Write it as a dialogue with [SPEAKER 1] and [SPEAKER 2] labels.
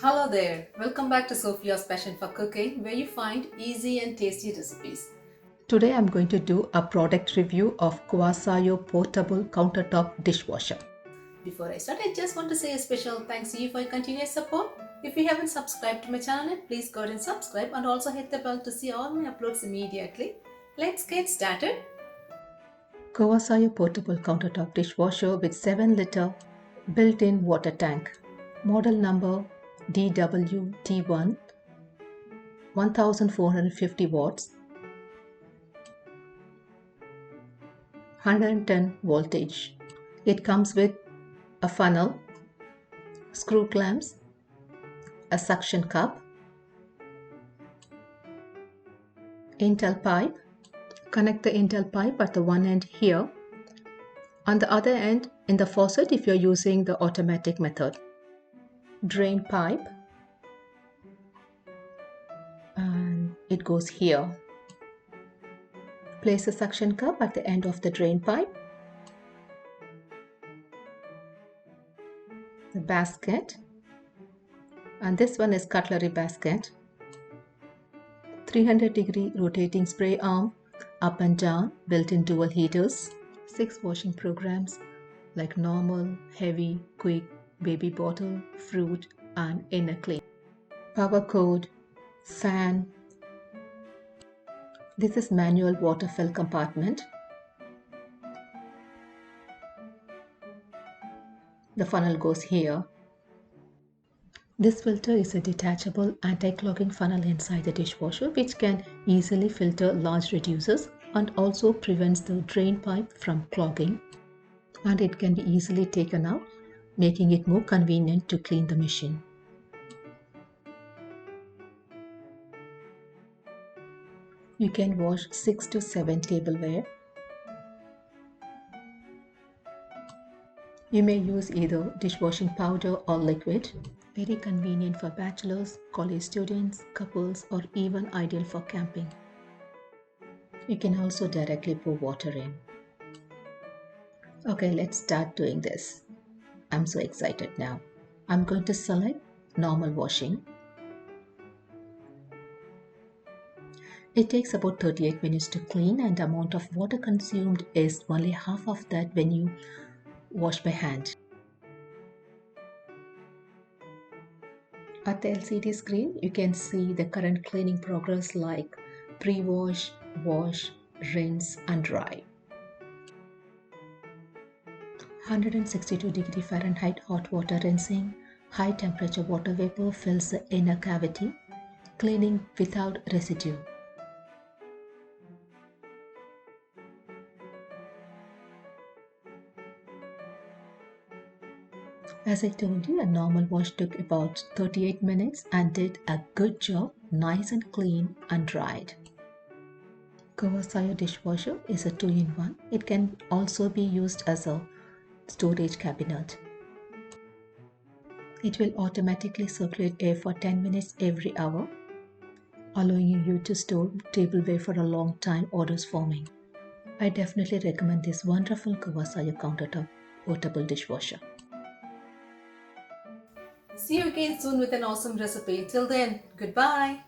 [SPEAKER 1] Hello there, welcome back to Sofia's Passion for Cooking, where you find easy and tasty recipes.
[SPEAKER 2] Today I'm going to do a product review of Kwasyo portable countertop dishwasher.
[SPEAKER 1] Before I start, I just want to say a special thanks to you for your continuous support. If you haven't subscribed to my channel yet, please go ahead and subscribe and also hit the bell to see all my uploads immediately. Let's get started.
[SPEAKER 2] Kwasyo portable countertop dishwasher with 7-liter built-in water tank. Model number DWT1 1450 watts 110 voltage. It comes with a funnel, screw clamps, a suction cup, Intel pipe. Connect the Intel pipe at the one end here. On the other end in the faucet if you're using the automatic method. Drain pipe, and it goes here. Place a suction cup at the end of the drain pipe. The basket, and this one is cutlery basket. 300-degree rotating spray arm, up and down, built-in dual heaters. 6 washing programs like normal, heavy, quick, baby bottle, fruit, and inner clean. Power cord, fan. This is manual water fill compartment. The funnel goes here. This filter is a detachable anti-clogging funnel inside the dishwasher which can easily filter large reducers and also prevents the drain pipe from clogging, and it can be easily taken out, making it more convenient to clean the machine. You can wash 6 to 7 tableware. You may use either dishwashing powder or liquid. Very convenient for bachelors, college students, couples, or even ideal for camping. You can also directly pour water in. Okay, let's start doing this. I'm so excited now. I'm going to select normal washing. It takes about 38 minutes to clean, and the amount of water consumed is only half of that when you wash by hand. At the LCD screen, you can see the current cleaning progress like pre-wash, wash, rinse, and dry. 162-degree Fahrenheit hot water rinsing, high temperature water vapor fills the inner cavity, cleaning without residue. As I told you, a normal wash took about 38 minutes and did a good job, nice and clean and dried. Kwasyo dishwasher is a 2-in-1. It can also be used as a storage cabinet. It will automatically circulate air for 10 minutes every hour, allowing you to store tableware for a long time orders forming. I definitely recommend this wonderful Kwasyo countertop portable dishwasher.
[SPEAKER 1] See you again soon with an awesome recipe. Till then, goodbye.